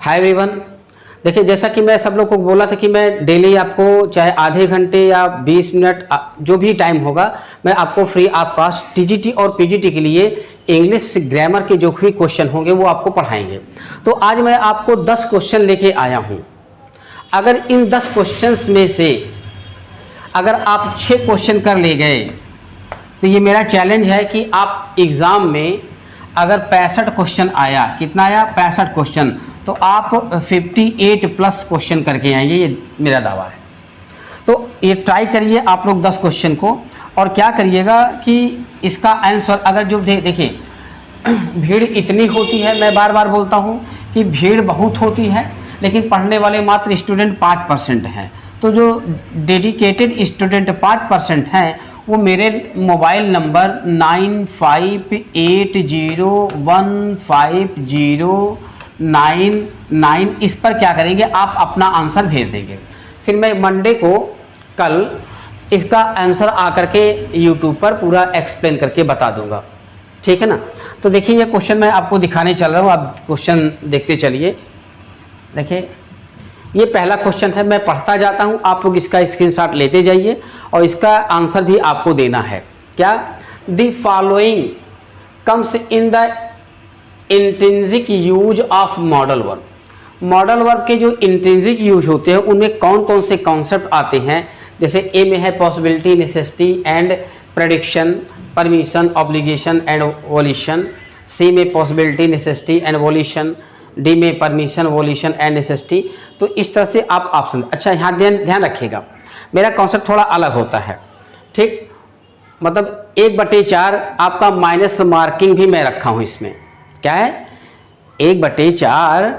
Hi everyone. देखिए, जैसा कि मैं सब लोग को बोला था कि मैं डेली आपको चाहे आधे घंटे या 20 मिनट जो भी टाइम होगा मैं आपको फ्री ऑफ कॉस्ट टीजीटी और पीजीटी के लिए इंग्लिश ग्रामर के जो भी क्वेश्चन होंगे वो आपको पढ़ाएंगे। तो आज मैं आपको 10 क्वेश्चन लेके आया हूँ। अगर इन 10 क्वेश्चंस में से अगर आप 6 क्वेश्चन कर ले गए तो ये मेरा चैलेंज है कि आप एग्ज़ाम में अगर 65 क्वेश्चन आया, कितना आया 65 क्वेश्चन, तो आप 58 प्लस क्वेश्चन करके आएंगे, ये मेरा दावा है। तो ये ट्राई करिए आप लोग 10 क्वेश्चन को, और क्या करिएगा कि इसका आंसर अगर जो देखिए भीड़ इतनी होती है, मैं बार बार बोलता हूँ कि भीड़ बहुत होती है लेकिन पढ़ने वाले मात्र स्टूडेंट 5% हैं। तो जो डेडिकेटेड स्टूडेंट 5% हैं वो मेरे मोबाइल नंबर 9580150999 इस पर क्या करेंगे, आप अपना आंसर भेज देंगे। फिर मैं मंडे को कल इसका आंसर आकर के यूट्यूब पर पूरा एक्सप्लेन करके बता दूंगा, ठीक है ना। तो देखिए ये क्वेश्चन मैं आपको दिखाने चल रहा हूँ, आप क्वेश्चन देखते चलिए। देखिए ये पहला क्वेश्चन है, मैं पढ़ता जाता हूँ, आप लोग इसका स्क्रीनशॉट लेते जाइए और इसका आंसर भी आपको देना है। क्या? The following comes in the intrinsic use of modal verb. Modal verb के जो इंट्रिंसिक यूज होते हैं उनमें कौन कौन से कॉन्सेप्ट आते हैं? जैसे ए में है possibility, necessity and prediction, permission, obligation and volition. C में possibility, necessity and volition. D में परमिशन, वोल्यूशन एंड नेसेसिटी। तो इस तरह से आप ऑप्शन, अच्छा यहाँ ध्यान रखिएगा, मेरा कॉन्सेप्ट थोड़ा अलग होता है, ठीक। मतलब 1/4 आपका माइनस मार्किंग भी मैं रखा हूँ इसमें। क्या है? 1/4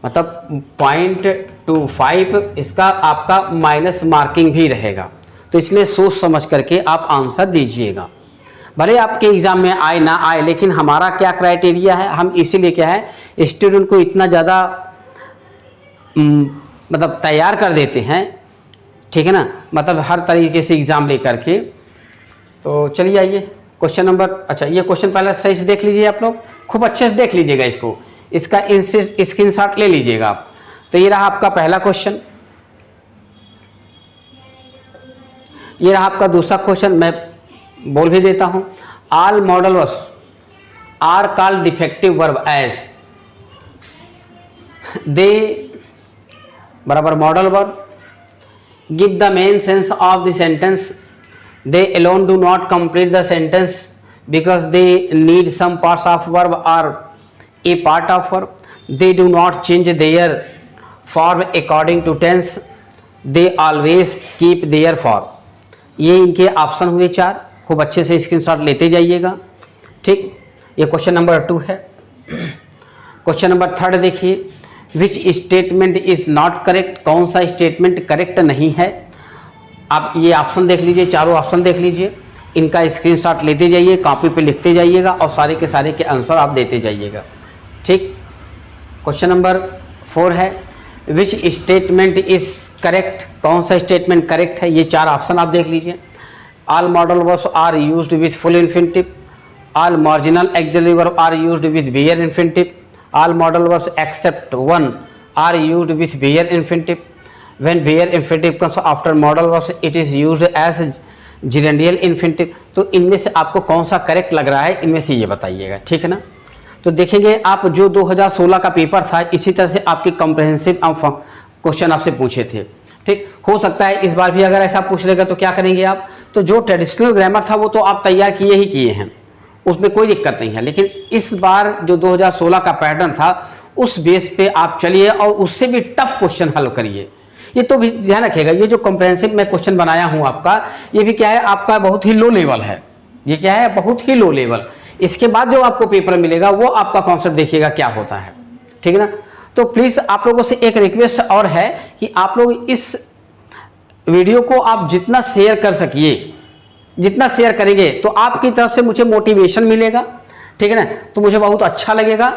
मतलब 0.25 इसका आपका माइनस मार्किंग भी रहेगा। तो इसलिए सोच समझ करके आप आंसर दीजिएगा, भले आपके एग्ज़ाम में आए ना आए, लेकिन हमारा क्या क्राइटेरिया है, हम इसीलिए क्या है स्टूडेंट को इतना ज़्यादा मतलब तैयार कर देते हैं, ठीक है ना, मतलब हर तरीके से एग्ज़ाम लेकर के। तो चलिए आइए क्वेश्चन नंबर, अच्छा ये क्वेश्चन पहले सही से देख लीजिए, आप लोग खूब अच्छे से देख लीजिएगा इसको, इसका स्क्रीनशॉट ले लीजिएगा आप। तो ये रहा आपका पहला क्वेश्चन, ये रहा आपका दूसरा क्वेश्चन, मैं बोल भी देता हूं। All modal verbs are called defective verb as they बराबर modal verb give the main sense of the sentence, they alone do not complete the sentence because they need some parts of verb और a part of verb, they do not change their form according to tense, they always keep their form. ये इनके option हुए 4, खूब अच्छे से screenshot लेते जाइएगा, ठीक। ये क्वेश्चन नंबर 2 है। क्वेश्चन नंबर 3 देखिए, विच स्टेटमेंट इज नॉट करेक्ट, कौन सा स्टेटमेंट करेक्ट नहीं है। आप ये ऑप्शन देख लीजिए, चारों ऑप्शन देख लीजिए, इनका स्क्रीनशॉट लेते जाइए, कॉपी पे लिखते जाइएगा और सारे के सारे के आंसर आप देते जाइएगा, ठीक। क्वेश्चन नंबर 4 है, विच स्टेटमेंट इज करेक्ट, कौन सा स्टेटमेंट करेक्ट है। ये 4 ऑप्शन आप देख लीजिए। All modal verbs are used with full infinitive, all marginal auxiliary verb are used with bare infinitive, all modal verbs except one are used with bare infinitive, when bare infinitive comes after modal verbs it is used as gerundial infinitive. तो इनमें से आपको कौन सा correct लग रहा है, इनमें से ये बताइएगा, ठीक है ना। तो देखेंगे आप जो 2016 का पेपर था इसी तरह से आपके कॉम्प्रिहेंसिव क्वेश्चन आपसे पूछे थे, ठीक। हो सकता है इस बार भी अगर ऐसा पूछ लेगा तो क्या करेंगे आप, तो जो ट्रेडिशनल ग्रामर था वो तो आप तैयार किए ही किए हैं, उसमें कोई दिक्कत नहीं है, लेकिन इस बार जो 2016 का पैटर्न था उस बेस पे आप चलिए और उससे भी टफ क्वेश्चन हल करिए। ये तो भी ध्यान रखिएगा, ये जो कॉम्प्रिहेंसिव मैं क्वेश्चन बनाया हूँ आपका, ये भी क्या है आपका बहुत ही लो लेवल है, ये क्या है बहुत ही लो लेवल। इसके बाद जो आपको पेपर मिलेगा वो आपका कॉन्सेप्ट देखिएगा क्या होता है, ठीक है ना। तो प्लीज़ आप लोगों से एक रिक्वेस्ट और है कि आप लोग इस वीडियो को आप जितना शेयर कर सकिए, जितना शेयर करेंगे तो आपकी तरफ से मुझे मोटिवेशन मिलेगा, ठीक है ना, तो मुझे बहुत अच्छा लगेगा।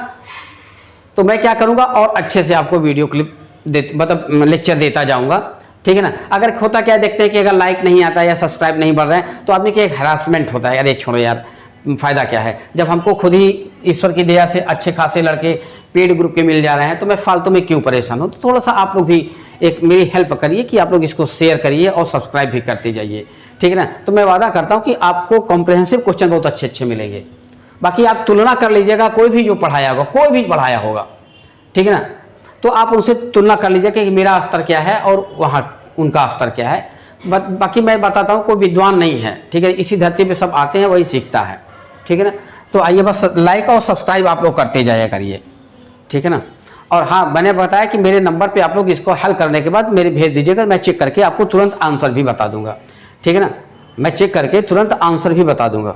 तो मैं क्या करूँगा और अच्छे से आपको वीडियो क्लिप मतलब लेक्चर देता जाऊँगा, ठीक है ना। अगर होता क्या देखते हैं कि अगर लाइक नहीं आता या सब्सक्राइब नहीं बढ़ रहे हैं तो आदमी की एक हरासमेंट होता है, अरे छोड़ो यार फ़ायदा क्या है? जब हमको खुद ही ईश्वर की दया से अच्छे खासे लड़के पेड ग्रुप के मिल जा रहे हैं तो मैं फालतू में क्यों परेशान हूँ? तो थोड़ा सा आप लोग भी एक मेरी हेल्प करिए कि आप लोग इसको शेयर करिए और सब्सक्राइब भी करते जाइए, ठीक है ना। तो मैं वादा करता हूँ कि आपको कॉम्प्रिहेंसिव क्वेश्चन बहुत अच्छे अच्छे मिलेंगे। बाकी आप तुलना कर लीजिएगा, कोई भी जो पढ़ाया होगा, कोई भी पढ़ाया होगा, ठीक है ना, तो आप उनसे तुलना कर लीजिए कि मेरा स्तर क्या है और वहाँ उनका स्तर क्या है। बाकी मैं बताता हूँ, कोई विद्वान नहीं है, ठीक है, इसी धरती पे सब आते हैं, वही सीखता है, ठीक है ना। तो आइए बस लाइक और सब्सक्राइब आप लोग करते जाया करिए, ठीक है ना। और हाँ, मैंने बताया कि मेरे नंबर पे आप लोग इसको हल करने के बाद मेरे भेज दीजिएगा, मैं चेक करके आपको तुरंत आंसर भी बता दूंगा, ठीक है ना। मैं चेक करके तुरंत आंसर भी बता दूंगा।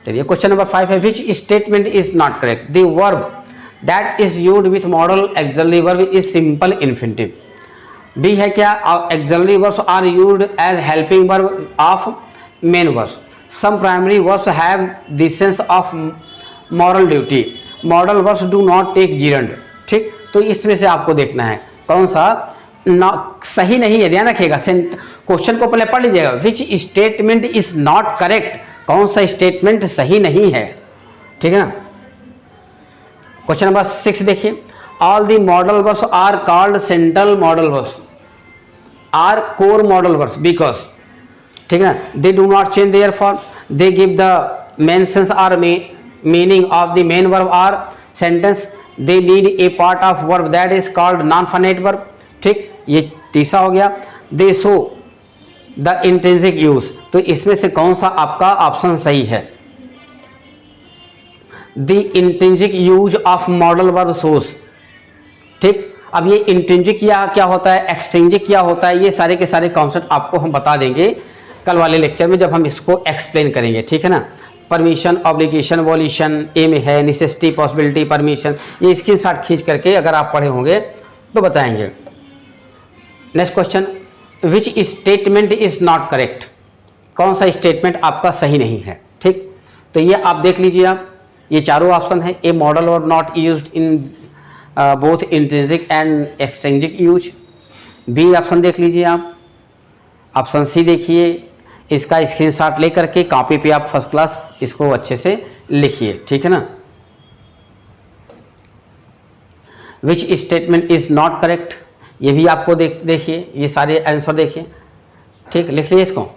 चलिए क्वेश्चन नंबर 5 है, which statement is not correct? The verb that is used with modal auxiliary verb is simple infinitive. B है क्या, auxiliary verbs are used as helping verb of main verbs. Some primary verbs have the sense of moral duty. Modal verbs do not take gerund. ठीक, तो इसमें से आपको देखना है कौन सा सही नहीं है। ध्यान रखिएगा, क्वेश्चन को पहले पढ़ लीजिएगा। विच स्टेटमेंट इज नॉट करेक्ट, कौन सा स्टेटमेंट सही नहीं है, ठीक है ना। क्वेश्चन नंबर 6 देखिए, all the modal verbs are called central modal verbs or core modal verbs because, ठीक है ना, they do not change their form, they give the main sense or meaning of the main verb or sentence, they need a part of verb that is called non-finite verb। ठीक, ये तीसरा हो गया। they show the intrinsic use, तो इसमें से कौन सा आपका ऑप्शन सही है? the intrinsic use of modal verb shows। ठीक, अब ये इंट्रिंसिक क्या होता है, एक्सट्रिंसिक क्या होता है, ये सारे के सारे कॉन्सेप्ट आपको हम बता देंगे कल वाले लेक्चर में जब हम इसको एक्सप्लेन करेंगे, ठीक है ना। परमिशन, ऑब्लिगेशन, वॉल्यूशन, एम है, नेसेसिटी, पॉसिबिलिटी, परमिशन, ये स्क्रीनशॉट खींच करके अगर आप पढ़े होंगे तो बताएंगे। Next question, which statement is not correct, कौन सा स्टेटमेंट आपका सही नहीं है। ठीक, तो ये आप देख लीजिए, आप ये चारों ऑप्शन है। ए मॉडल और not used in both intrinsic and extrinsic use. B option देख लीजिए आप। ऑप्शन सी देखिए, इसका स्क्रीनशॉट लेकर के कॉपी पे आप फर्स्ट क्लास इसको अच्छे से लिखिए, ठीक है ना। विच स्टेटमेंट इज नॉट करेक्ट, ये भी आपको देखिए, ये सारे आंसर देखिए, ठीक, लिख लीजिए इसको।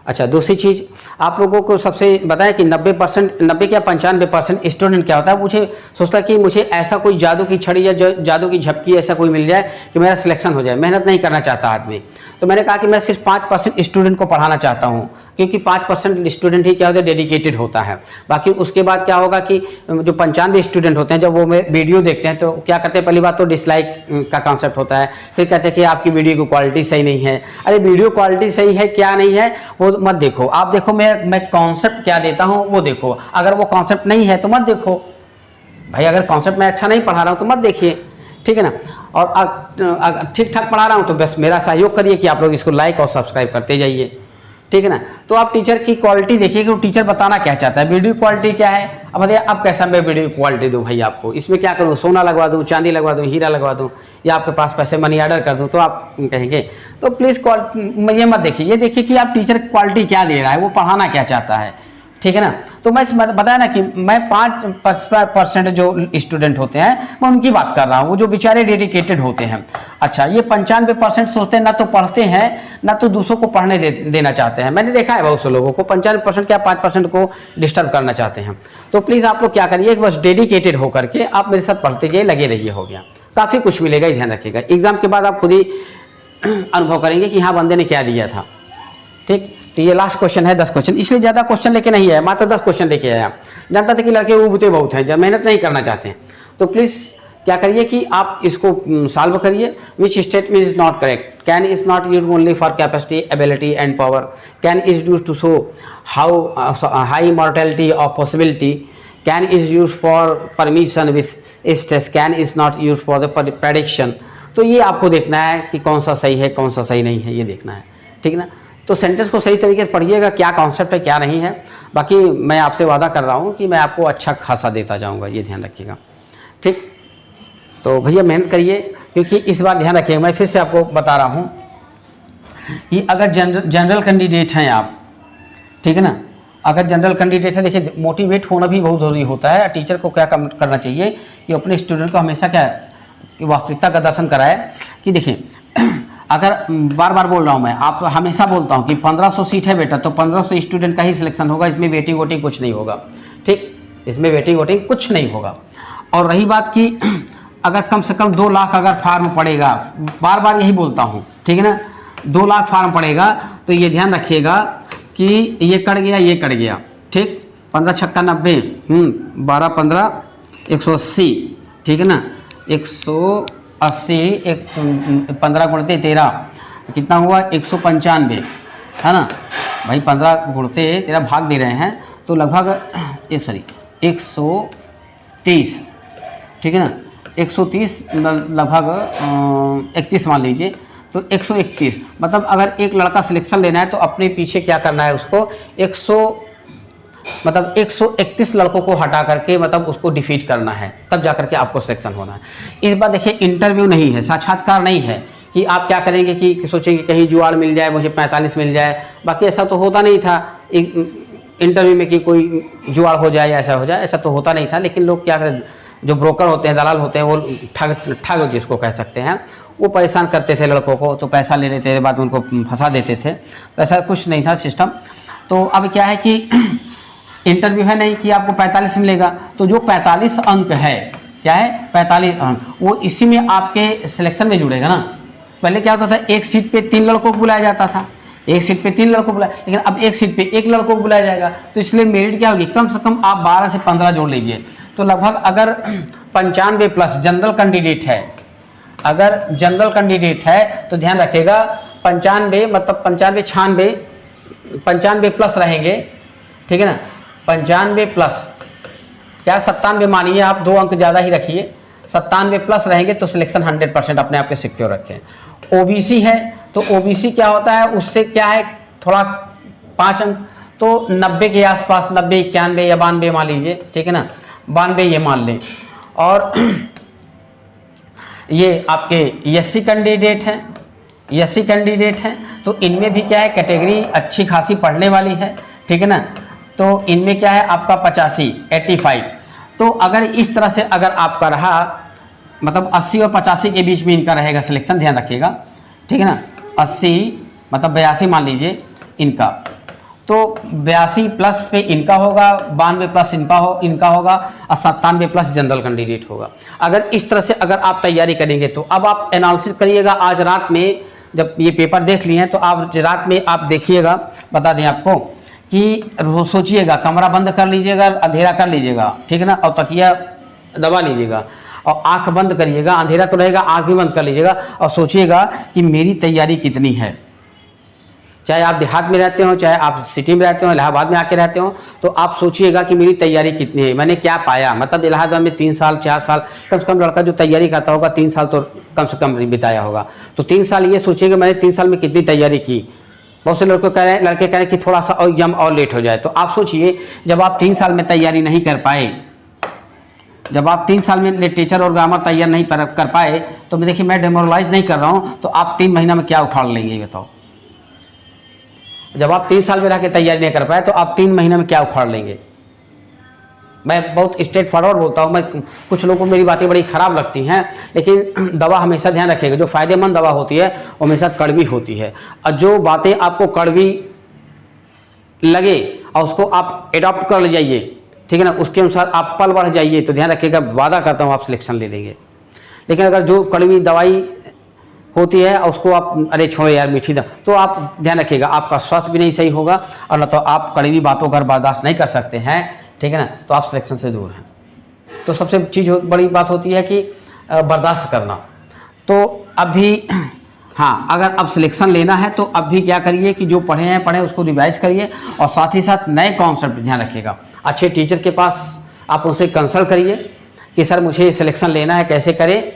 अच्छा, दूसरी चीज़ आप लोगों को सबसे बताया कि 90 क्या 95% स्टूडेंट क्या होता है, मुझे सोचता है कि मुझे ऐसा कोई जादू की छड़ी या जादू की झपकी ऐसा कोई मिल जाए कि मेरा सिलेक्शन हो जाए। मेहनत नहीं करना चाहता आदमी, तो मैंने कहा कि मैं सिर्फ 5% स्टूडेंट को पढ़ाना चाहता हूँ, क्योंकि 5% स्टूडेंट ही क्या होता है, डेडिकेटेड होता है। बाकी उसके बाद क्या होगा कि जो 95 स्टूडेंट होते हैं, जब वो वीडियो देखते हैं तो क्या करते हैं, पहली बात तो डिसलाइक का कॉन्सेप्ट होता है, फिर कहते हैं कि आपकी वीडियो की क्वालिटी सही नहीं है। अरे वीडियो क्वालिटी सही है क्या नहीं है वो मत देखो, आप देखो मैं कॉन्सेप्ट क्या देता हूँ वो देखो। अगर वो कॉन्सेप्ट नहीं है तो मत देखो भाई, अगर कॉन्सेप्ट मैं अच्छा नहीं पढ़ा रहा हूँ तो मत देखिए, ठीक है ना। और अगर ठीक ठाक पढ़ा रहा हूँ तो बस मेरा सहयोग करिए कि आप लोग इसको लाइक और सब्सक्राइब करते जाइए, ठीक है ना। तो आप टीचर की क्वालिटी देखिए कि वो टीचर बताना क्या चाहता है। वीडियो क्वालिटी क्या है, अब बताइए अब कैसा मैं वीडियो क्वालिटी दूँ भाई आपको, इसमें क्या करूँ, सोना लगवा दूँ, चांदी लगवा दूँ, हीरा लगवा दूँ, या आपके पास पैसे मनी ऑर्डर कर दूँ, तो आप कहेंगे। तो प्लीज़ ये मत देखिए, ये देखिए कि आप टीचर क्वालिटी क्या दे रहा है, वो पढ़ाना क्या चाहता है, ठीक है ना। तो मैं बताया ना कि मैं 5% जो स्टूडेंट होते हैं मैं उनकी बात कर रहा हूँ, वो जो बेचारे डेडिकेटेड होते हैं। अच्छा, ये 95% सोचते हैं ना तो पढ़ते हैं ना तो दूसरों को पढ़ने देना चाहते हैं। मैंने देखा है बहुत से लोगों को 95% क्या 5% को डिस्टर्ब करना चाहते हैं। तो प्लीज़ आप लोग क्या करिए, बस डेडिकेटेड होकर के आप मेरे साथ पढ़ते जाइए, लगे रहिए, हो गया, काफ़ी कुछ मिलेगा। ध्यान रखिएगा, एग्जाम के बाद आप खुद ही अनुभव करेंगे कि हाँ बंदे ने क्या दिया था, ठीक। तो ये लास्ट क्वेश्चन है, 10 क्वेश्चन, इसलिए ज़्यादा क्वेश्चन लेके नहीं है, मात्र 10 क्वेश्चन लेके आया। जानता था कि लड़के उबते बहुत हैं, जब मेहनत नहीं करना चाहते हैं, तो प्लीज़ क्या करिए कि आप इसको सॉल्व करिए। Which statement is not correct, can is not use only for capacity, ability and power, can is use to show how high mortality of possibility, can is use for permission with stress, can is not use for the prediction. तो ये आपको देखना है कि कौन सा सही है कौन सा सही नहीं है, ये देखना है, ठीक है ना। तो सेंटेंस को सही तरीके से पढ़िएगा, क्या कॉन्सेप्ट है क्या नहीं है। बाकी मैं आपसे वादा कर रहा हूँ कि मैं आपको अच्छा खासा देता जाऊँगा, ये ध्यान रखिएगा, ठीक। तो भैया मेहनत करिए, क्योंकि इस बार ध्यान रखिएगा, मैं फिर से आपको बता रहा हूँ कि अगर जनरल कैंडिडेट हैं आप, ठीक है ना। अगर जनरल कैंडिडेट है, देखिए मोटिवेट होना भी बहुत ज़रूरी होता है। टीचर को क्या करना चाहिए कि अपने स्टूडेंट को हमेशा क्या कि वास्तविकता का दर्शन कराए कि देखिए अगर बार बार बोल रहा हूँ मैं, आप हमेशा बोलता हूँ कि 1500 सीट है बेटा, तो 1500 स्टूडेंट का ही सिलेक्शन होगा, इसमें वेटिंग वोटिंग कुछ नहीं होगा। ठीक, इसमें वेटिंग वोटिंग कुछ नहीं होगा। और रही बात कि अगर कम से कम 2 लाख अगर फार्म पड़ेगा, बार बार यही बोलता हूँ, ठीक है ना, 2 लाख फार्म पड़ेगा, तो ये ध्यान रखिएगा कि ये कट गया, ये कट गया। ठीक, 15 छक्का 90, 12 15 180, ठीक है ना, 180, 15 गुणते 13 कितना हुआ 195, है ना भाई। 15 गुणते 13 भाग दे रहे हैं तो लगभग 130, ठीक है ना, 130 लगभग 31 मान लीजिए, तो 131 मतलब अगर एक लड़का सिलेक्शन लेना है तो अपने पीछे क्या करना है उसको 131 लड़कों को हटा करके मतलब उसको डिफीट करना है, तब जाकर के आपको सिलेक्शन होना है। इस बार देखिए इंटरव्यू नहीं है, साक्षात्कार नहीं है कि आप क्या करेंगे कि सोचेंगे कहीं जुआड़ मिल जाए, मुझे 45 मिल जाए। बाकी ऐसा तो होता नहीं था इंटरव्यू में कि कोई जुआड़ हो जाए या ऐसा हो जाए, ऐसा तो होता नहीं था। लेकिन लोग क्या करें, जो ब्रोकर होते हैं, दलाल होते हैं, वो ठग जिसको कह सकते हैं, वो परेशान करते थे लड़कों को, तो पैसा ले लेते थे, बाद में उनको फंसा देते थे। तो ऐसा कुछ नहीं था सिस्टम। तो अब क्या है कि इंटरव्यू है नहीं कि आपको 45 मिलेगा, तो जो 45 अंक है, क्या है 45 अंक, वो इसी में आपके सिलेक्शन में जुड़ेगा ना। पहले क्या होता था, एक सीट पे 3 लड़कों को बुलाया जाता था, एक सीट पे 3 लड़कों को बुलाया, लेकिन अब एक सीट पे 1 लड़कों को बुलाया जाएगा। तो इसलिए मेरिट क्या होगी, कम से कम आप 12 से 15 जोड़ लीजिए, तो लगभग अगर 95 प्लस जनरल कैंडिडेट है, अगर जनरल कैंडिडेट है तो ध्यान रखिएगा 95 मतलब 95 प्लस रहेंगे, ठीक है ना, 95 प्लस क्या 97 मानिए आप, 2 अंक ज़्यादा ही रखिए, 97 प्लस रहेंगे तो सिलेक्शन 100% अपने आप के सिक्योर रखें। ओबीसी है तो ओबीसी क्या होता है, उससे क्या है थोड़ा 5 अंक, तो 90 के आसपास, 90 91 या 92 मान लीजिए, ठीक है ना, 92 ये मान लें। और ये आपके एससी कैंडिडेट हैं, एससी कैंडिडेट हैं, तो इनमें भी क्या है कैटेगरी अच्छी खासी पढ़ने वाली है, ठीक है ना, तो इनमें क्या है आपका 85। तो अगर इस तरह से अगर आपका रहा, मतलब 80 और 85 के बीच में इनका रहेगा सिलेक्शन, ध्यान रखिएगा, ठीक है ना, 80 मतलब 82 मान लीजिए इनका, तो 82 प्लस पे इनका होगा, 92 प्लस इनका होगा, और 97 प्लस जनरल कैंडिडेट होगा। अगर इस तरह से अगर आप तैयारी करेंगे तो अब आप एनालिसिस करिएगा। आज रात में जब ये पेपर देख लिए हैं तो आप रात में आप देखिएगा, बता दें आपको कि सोचिएगा, कमरा बंद कर लीजिएगा, अंधेरा कर लीजिएगा, ठीक है ना, और तकिया दबा लीजिएगा और आंख बंद करिएगा, अंधेरा तो रहेगा, आंख भी बंद कर लीजिएगा और सोचिएगा कि मेरी तैयारी कितनी है। चाहे आप देहात में रहते हो, चाहे आप सिटी में रहते हो, इलाहाबाद में आके रहते हो, तो आप सोचिएगा कि मेरी तैयारी कितनी है, मैंने क्या पाया। मतलब इलाहाबाद में 3 साल 4 साल कम से कम लड़का जो तैयारी करता होगा 3 साल तो कम से कम बिताया होगा, तो 3 साल ये सोचिएगा मैंने 3 साल में कितनी तैयारी की। बहुत से लड़के कह रहे हैं कि थोड़ा सा और एग्जाम और लेट हो जाए, तो आप सोचिए जब आप 3 साल में तैयारी नहीं कर पाए, जब आप 3 साल में लिटरेचर और ग्रामर तैयार नहीं कर पाए, तो देखिए मैं डेमोरलाइज नहीं कर रहा हूँ, तो आप 3 महीना में क्या उखाड़ लेंगे ये बताओ। जब आप 3 साल में रह के तैयारी नहीं कर पाए तो आप 3 महीने में क्या उखाड़ लेंगे। मैं बहुत स्ट्रेट फॉरवर्ड बोलता हूँ, मैं कुछ लोगों को मेरी बातें बड़ी ख़राब लगती हैं, लेकिन दवा हमेशा ध्यान रखिएगा, जो फ़ायदेमंद दवा होती है वो हमेशा कड़वी होती है, और जो बातें आपको कड़वी लगे और उसको आप एडॉप्ट कर ले जाइए, ठीक है ना, उसके अनुसार आप पल बढ़ जाइए, तो ध्यान रखिएगा, वादा करता हूँ आप सिलेक्शन ले लेंगे। लेकिन अगर जो कड़वी दवाई होती है और उसको आप अरे छोड़ो यार मीठी दवा, तो आप ध्यान रखिएगा आपका स्वास्थ्य भी नहीं सही होगा, और न तो आप कड़वी बातों का बर्दाश्त नहीं कर सकते हैं, ठीक है ना, तो आप सिलेक्शन से दूर हैं। तो सबसे चीज़ बड़ी बात होती है कि बर्दाश्त करना। तो अभी हाँ, अगर अब सिलेक्शन लेना है तो अब भी क्या करिए कि जो पढ़े हैं पढ़े उसको रिवाइज करिए, और साथ ही साथ नए कॉन्सेप्ट ध्यान रखिएगा। अच्छे टीचर के पास आप उनसे कंसल्ट करिए कि सर मुझे सिलेक्शन लेना है, कैसे करें,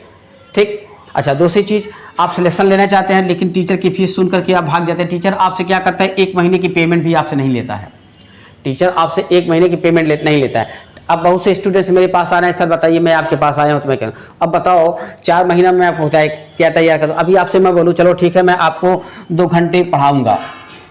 ठीक। अच्छा, दूसरी चीज़, आप सिलेक्शन लेना चाहते हैं लेकिन टीचर की फीस सुन करके आप भाग जाते हैं। टीचर आपसे क्या करता है, 1 महीने की पेमेंट भी आपसे नहीं लेता है। टीचर आपसे 1 महीने की पेमेंट नहीं लेता है। अब बहुत से स्टूडेंट्स मेरे पास आ रहे हैं, सर बताइए मैं आपके पास आया हूँ तो मैं कह रहा हूँ अब बताओ 4 महीना में आपको क्या तैयार करूँ। अभी आपसे मैं बोलूँ चलो ठीक है मैं आपको 2 घंटे पढ़ाऊँगा,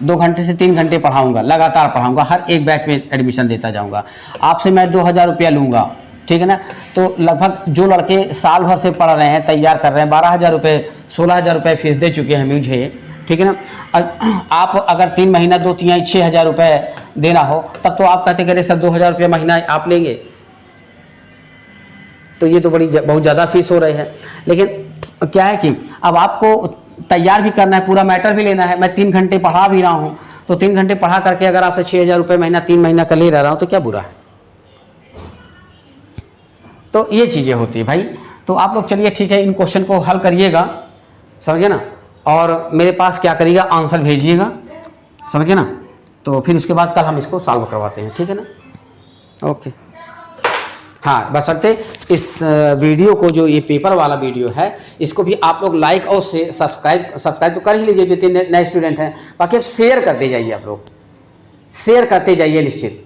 2 घंटे से 3 घंटे पढ़ाऊँगा, लगातार पढ़ाऊँगा, हर एक बैच में एडमिशन देता जाऊँगा, आपसे मैं 2000 रुपया लूँगा, ठीक है ना। तो लगभग जो लड़के साल भर से पढ़ रहे हैं, तैयार कर रहे हैं, 12,000 रुपये 16,000 रुपये फीस दे चुके हैं मुझे, ठीक है ना। आप अगर 3 महीना 2 तिहाई 6,000 रुपये देना हो, तब तो आप कहते करें सर 2,000 रुपये महीना आप लेंगे, तो ये तो बहुत ज़्यादा फीस हो रही है। लेकिन क्या है कि अब आपको तैयार भी करना है, पूरा मैटर भी लेना है। मैं 3 घंटे पढ़ा भी रहा हूँ, तो 3 घंटे पढ़ा करके अगर आपसे 6,000 रुपये महीना 3 महीना का ले रहा हूँ तो क्या बुरा है। तो ये चीज़ें होती है भाई। तो आप लोग चलिए ठीक है, इन क्वेश्चन को हल करिएगा, समझे ना, और मेरे पास क्या करिएगा, आंसर भेजिएगा, समझे ना। तो फिर उसके बाद कल हम इसको सॉल्व करवाते हैं, ठीक है ना। ओके, हाँ, बशर्ते इस वीडियो को, जो ये पेपर वाला वीडियो है, इसको भी आप लोग लाइक और से सब्सक्राइब तो कर ही लीजिए, जो नए स्टूडेंट हैं। बाकी आप शेयर करते जाइए, आप लोग शेयर करते जाइए निश्चित।